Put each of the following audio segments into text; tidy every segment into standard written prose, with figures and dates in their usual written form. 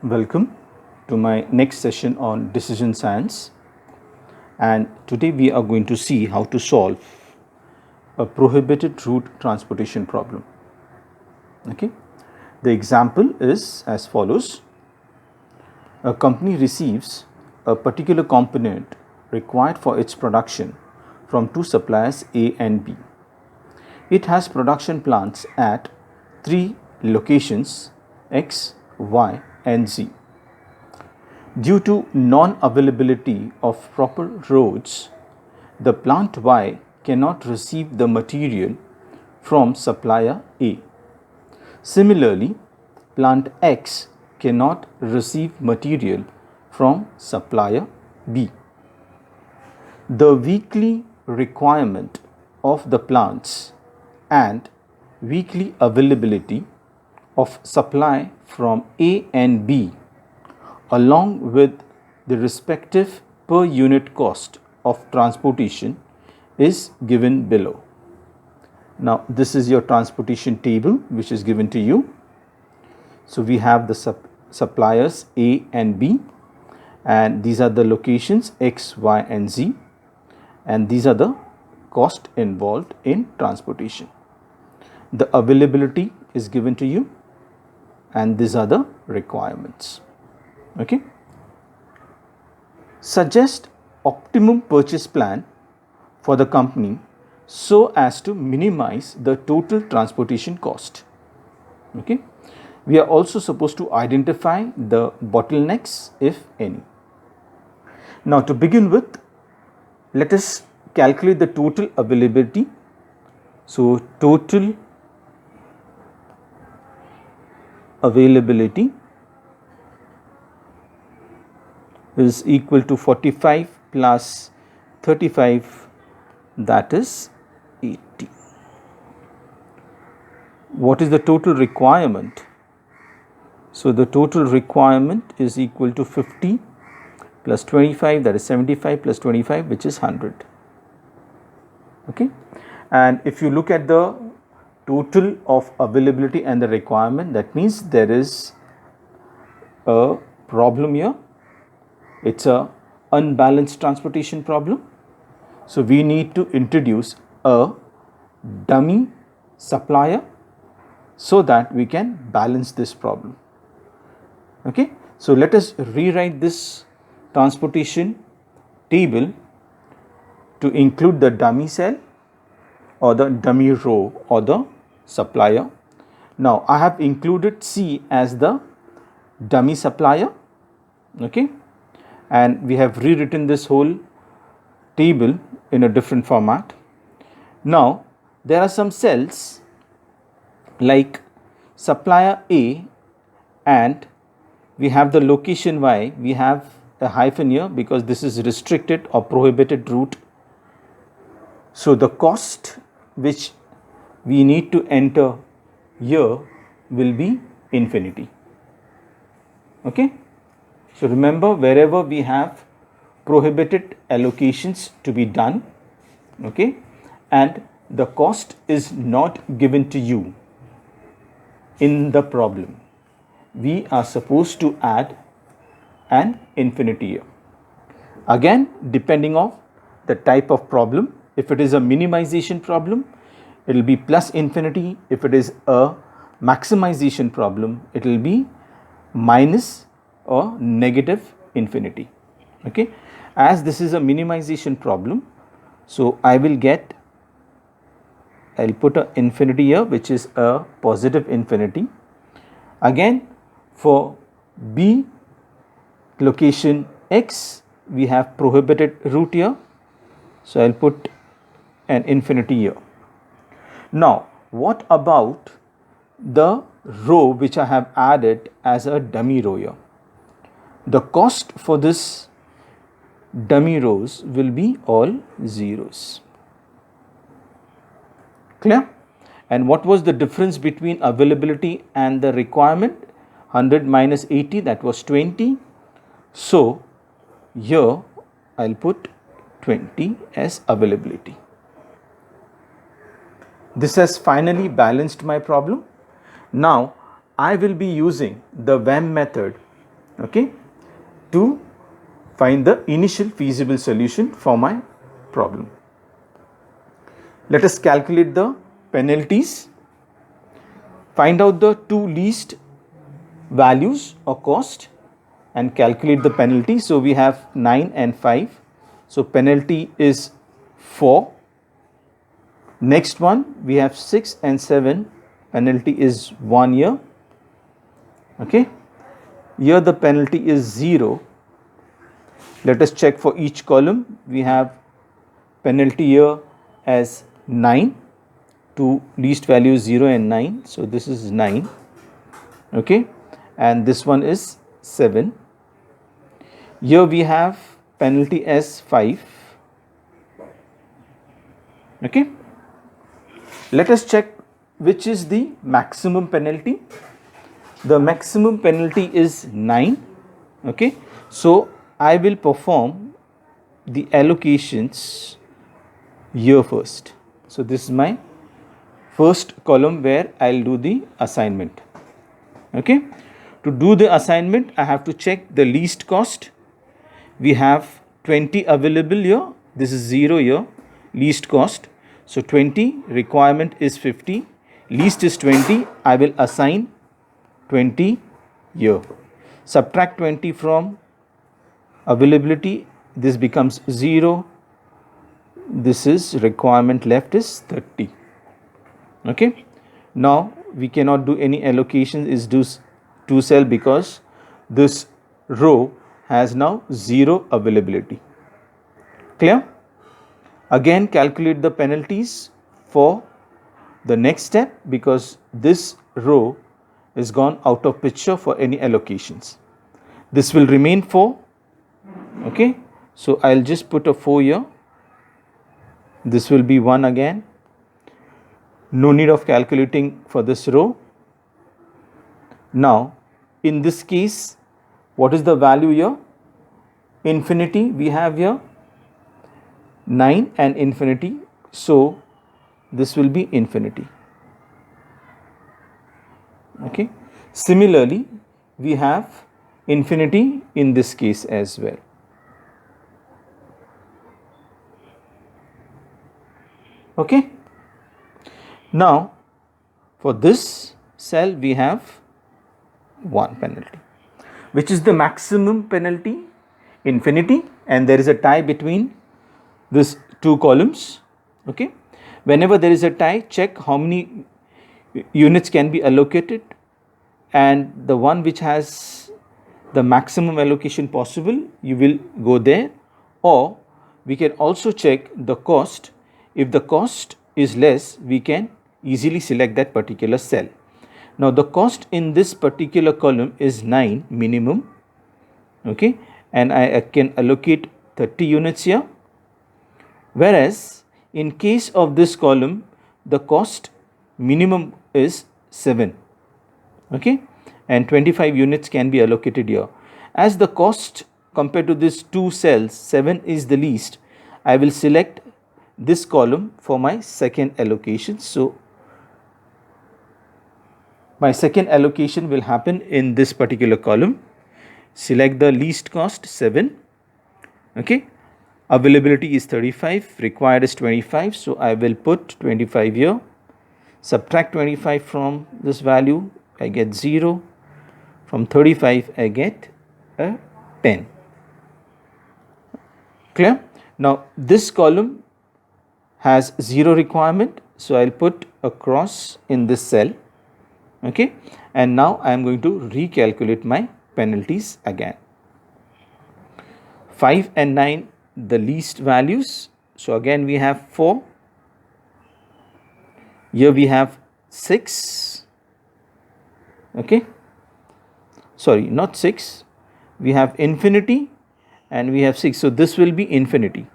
Welcome to my next session on decision science, and today we are going to see how to solve a prohibited route transportation problem. Okay, the example is as follows. A company receives a particular component required for its production from two suppliers A and B. It has production plants at three locations X, Y, and Z. Due to non-availability of proper roads, the plant Y cannot receive the material from supplier A. Similarly, plant X cannot receive material from supplier B. The weekly requirement of the plants and weekly availability of supply from A and B along with the respective per unit cost of transportation is given below. Now this is your transportation table which is given to you. So we have the suppliers A and B, and these are the locations X, Y, and Z, and these are the cost involved in transportation. The availability is given to you, and these are the requirements. Okay. Suggest optimum purchase plan for the company so as to minimize the total transportation cost. Okay. We are also supposed to identify the bottlenecks, if any. Now to begin with, let us calculate the total availability. So total availability is equal to 45 plus 35, that is 80. What is the total requirement? So the total requirement is equal to 50 plus 25, that is 75, plus 25, which is 100. Okay, and if you look at the total of availability and the requirement, that means there is a problem here. It's a unbalanced transportation problem. So we need to introduce a dummy supplier so that we can balance this problem. Okay, so let us rewrite this transportation table to include the dummy cell or the dummy row or the supplier. Now I have included C as the dummy supplier. Okay, and we have rewritten this whole table in a different format. Now there are some cells like supplier A, and we have the location Y. We have a hyphen here because this is restricted or prohibited route. So the cost which we need to enter here will be infinity. Okay, so remember, wherever we have prohibited allocations to be done, okay, and the cost is not given to you in the problem, we are supposed to add an infinity here. Again, depending on the type of problem, if it is a minimization problem, it will be plus infinity. If it is a maximization problem, it will be minus or negative infinity. Okay, as this is a minimization problem, so I'll put an infinity here, which is a positive infinity. Again, for B location X, we have prohibited route here, so I'll put an infinity here. Now what about the row which I have added as a dummy row here? The cost for this dummy rows will be all zeros. Clear? And what was the difference between availability and the requirement? 100 minus 80, that was 20. So here I'll put 20 as availability. This has finally balanced my problem. Now I will be using the WEM method okay, to find the initial feasible solution for my problem. Let us calculate the penalties. Find out the two least values or cost and calculate the penalty. So we have 9 and 5. So penalty is 4. Next one we have 6 and 7. Penalty is 1 year. Okay. Here the penalty is 0. Let us check for each column. We have penalty here as 9. Two least values 0 and 9. So this is 9. Okay. And this one is 7. Here we have penalty as 5. Okay. Let us check which is the maximum penalty. The maximum penalty is 9. Okay. So I will perform the allocations here first. So this is my first column where I'll do the assignment. Okay. To do the assignment, I have to check the least cost. We have 20 available here. This is 0 here, least cost. So 20, requirement is 50, least is 20. I will assign 20 here. Subtract 20 from availability. This becomes 0. This is requirement left is 30. Okay. Now we cannot do any allocation is due to cell because this row has now 0 availability. Clear? Again calculate the penalties for the next step because this row is gone out of picture for any allocations. This will remain 4. Okay. So I'll just put a 4 here. This will be 1 again. No need of calculating for this row. Now in this case, what is the value here? Infinity we have here 9 and infinity. So this will be infinity. Okay. Similarly, we have infinity in this case as well. Okay. Now for this cell we have 1 penalty. Which is the maximum penalty? Infinity, and there is a tie between these two columns. Okay. Whenever there is a tie, check how many units can be allocated, and the one which has the maximum allocation possible, you will go there, or we can also check the cost. If the cost is less, we can easily select that particular cell. Now the cost in this particular column is 9 minimum. Okay. And I can allocate 30 units here, whereas in case of this column the cost minimum is 7. Okay. And 25 units can be allocated here. As the cost compared to these two cells 7 is the least, I will select this column for my second allocation. So my second allocation will happen in this particular column. Select the least cost 7. Okay. Availability is 35, required is 25. So I will put 25 here. Subtract 25 from this value, I get 0. From 35 I get a 10. Clear? Now this column has 0 requirement, so I'll put a cross in this cell. Okay. And now I am going to recalculate my penalties again. 5 and 9 the least values. So again we have 4. Here we have 6. Okay. Sorry, not 6. We have infinity and we have 6. So this will be infinity.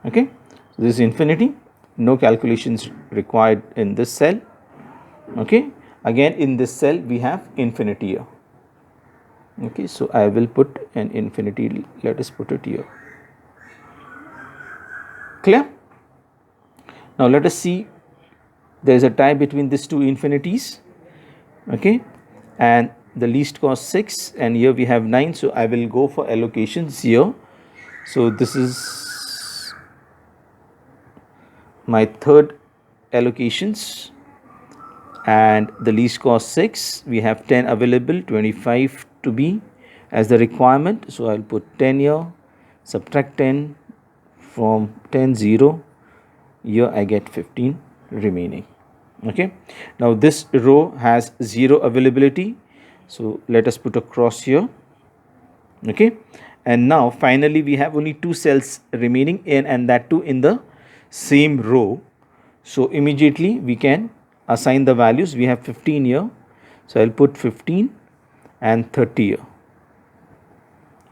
Okay. So this is infinity. No calculations required in this cell. Okay. Again in this cell we have infinity here. Okay. So I will put an infinity. Let us put it here. Clear? Now let us see, there is a tie between these two infinities. Okay. And the least cost 6 and here we have 9, so I will go for allocations here. So this is my third allocations and the least cost 6, we have 10 available, 25 to be as the requirement, so I'll put 10 here, subtract 10 from 10 0, here I get 15 remaining. Okay, now this row has 0 availability, so let us put a cross here. Okay, and now finally we have only 2 cells remaining in, and that too in the same row, so immediately we can assign the values. We have 15 here, so I'll put 15 and 30 here.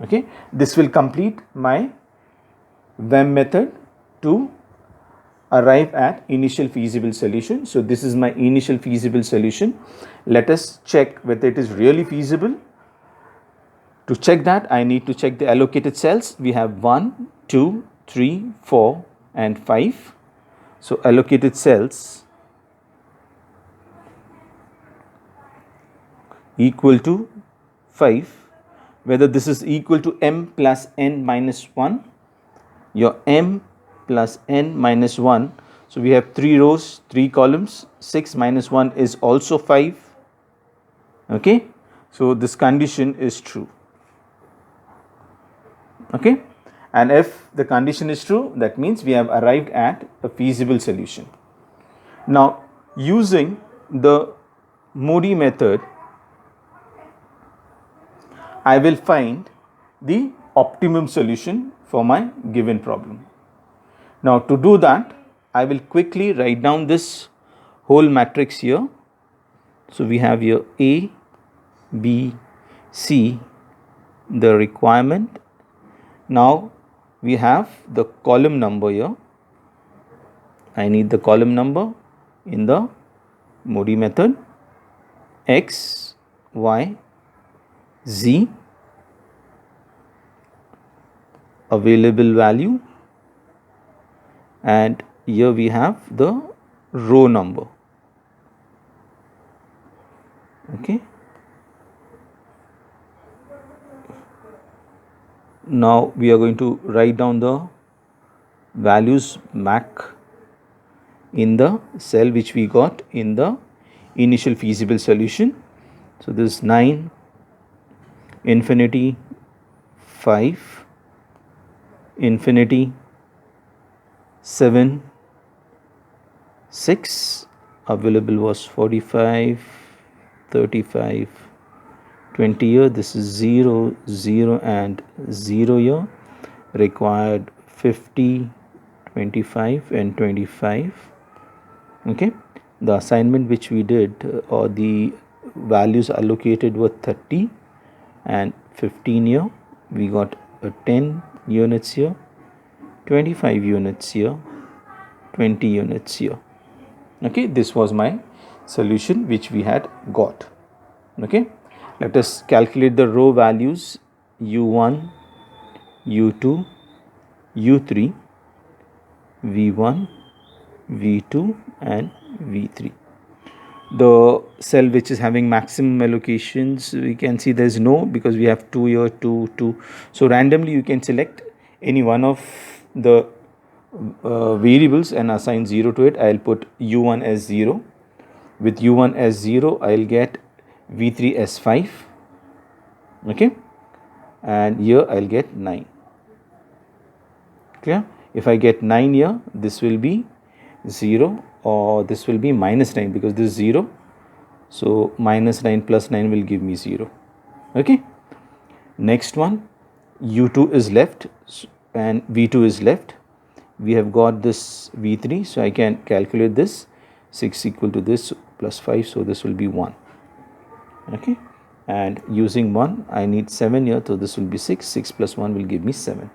Okay, this will complete my WEM method to arrive at initial feasible solution. So this is my initial feasible solution. Let us check whether it is really feasible. To check that, I need to check the allocated cells. We have 1, 2, 3, 4 and 5. So allocated cells equal to 5. Whether this is equal to m plus n minus 1, your m plus n minus 1. So we have 3 rows, 3 columns, 6 minus 1 is also 5. Okay, so this condition is true. Okay, and if the condition is true, that means we have arrived at a feasible solution. Now using the Modi method, I will find the optimum solution for my given problem. Now to do that, I will quickly write down this whole matrix here. So we have here A, B, C, the requirement. Now we have the column number here. I need the column number in the Modi method. X, Y, Z, available value, and here we have the row number. Okay, now we are going to write down the values MAC in the cell which we got in the initial feasible solution. So this is 9, infinity, 5, infinity, 7, 6, available was 45, 35, 20 here, this is 0, 0 and 0 here, required 50, 25 and 25. Okay, the assignment which we did or the values allocated were 30 and 15 here. We got 10 units here, 25 units here, 20 units here. Okay, this was my solution which we had got. Okay, let us calculate the row values U1, U2, U3, V1, V2 and V3. The cell which is having maximum allocations, we can see there is no, because we have 2 here, 2, 2. So randomly you can select any one of the variables and assign 0 to it. I will put U1 as 0. With U1 as 0, I will get V3 as 5. Okay, and here I will get 9. Clear? If I get 9 here, this will be 0 or this will be minus 9 because this is 0. So minus 9 plus 9 will give me 0. Okay. Next one, U2 is left and V2 is left. We have got this V3, so I can calculate this. 6 equal to this plus 5, so this will be 1. Okay, and using 1 I need 7 here, so this will be 6. 6 plus 1 will give me 7.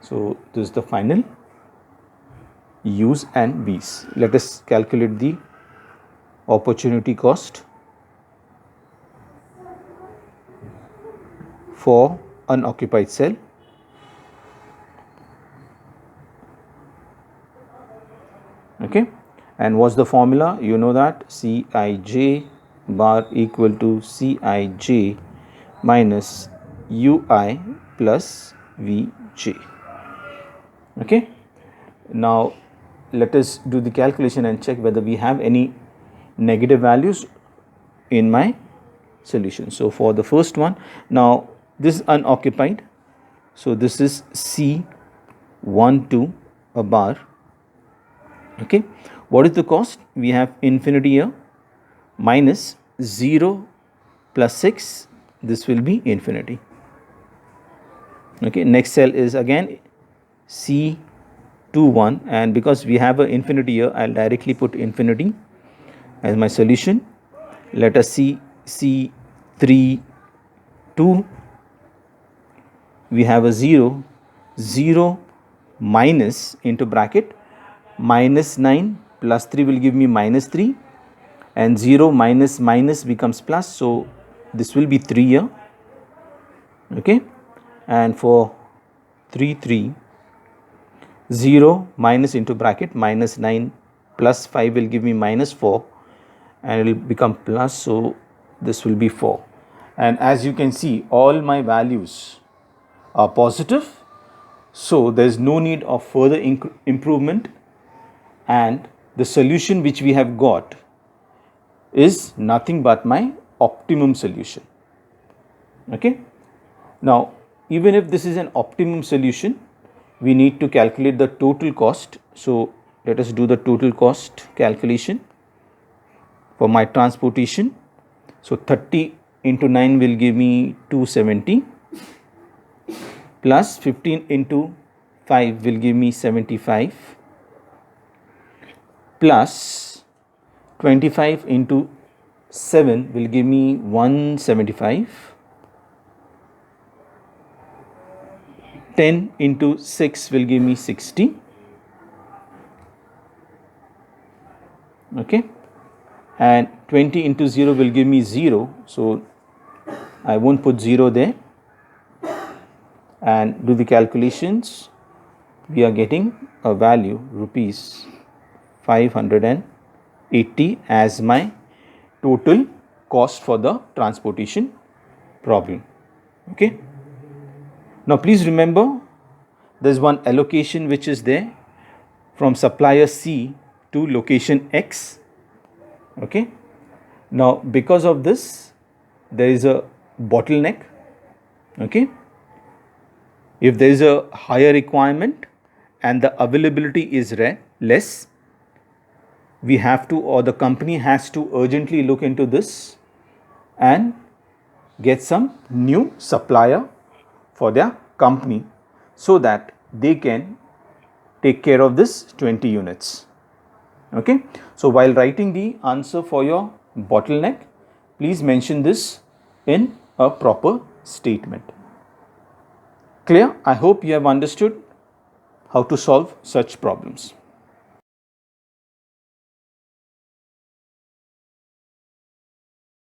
So this is the final U's and V's. Let us calculate the opportunity cost for unoccupied cell. Okay, and what's the formula? You know that Cij bar equal to Cij minus Ui plus Vj. Okay. Now let us do the calculation and check whether we have any negative values in my solution. So for the first one, now this is unoccupied, so this is C12 a bar. Okay, what is the cost? We have infinity here, minus 0 plus 6, this will be infinity. Okay, next cell is again C21, and because we have an infinity here, I'll directly put infinity as my solution. Let us see C32, we have a 0 minus into bracket minus 9 plus 3 will give me minus 3, and 0 minus minus becomes plus, so this will be 3 here. Okay, and for 3, 0 minus into bracket minus 9 plus 5 will give me minus 4, and it will become plus, so this will be 4. And as you can see, all my values are positive, so there is no need of further improvement, and the solution which we have got is nothing but my optimum solution. Okay. Now even if this is an optimum solution, we need to calculate the total cost. So let us do the total cost calculation for my transportation. So 30 into 9 will give me 270, plus 15 into 5 will give me 75, plus 25 into 7 will give me 175, 10 into 6 will give me 60. Okay, and 20 into 0 will give me 0, so I won't put 0 there, and do the calculations. We are getting a value rupees 580 as my total cost for the transportation problem. Okay. Now please remember, there is one allocation which is there from supplier C to location X. Okay. Now because of this, there is a bottleneck. Okay. If there is a higher requirement and the availability is less, we have to, or the company has to urgently look into this and get some new supplier for their company, so that they can take care of this 20 units. Okay. So while writing the answer for your bottleneck, please mention this in a proper statement. Clear? I hope you have understood how to solve such problems.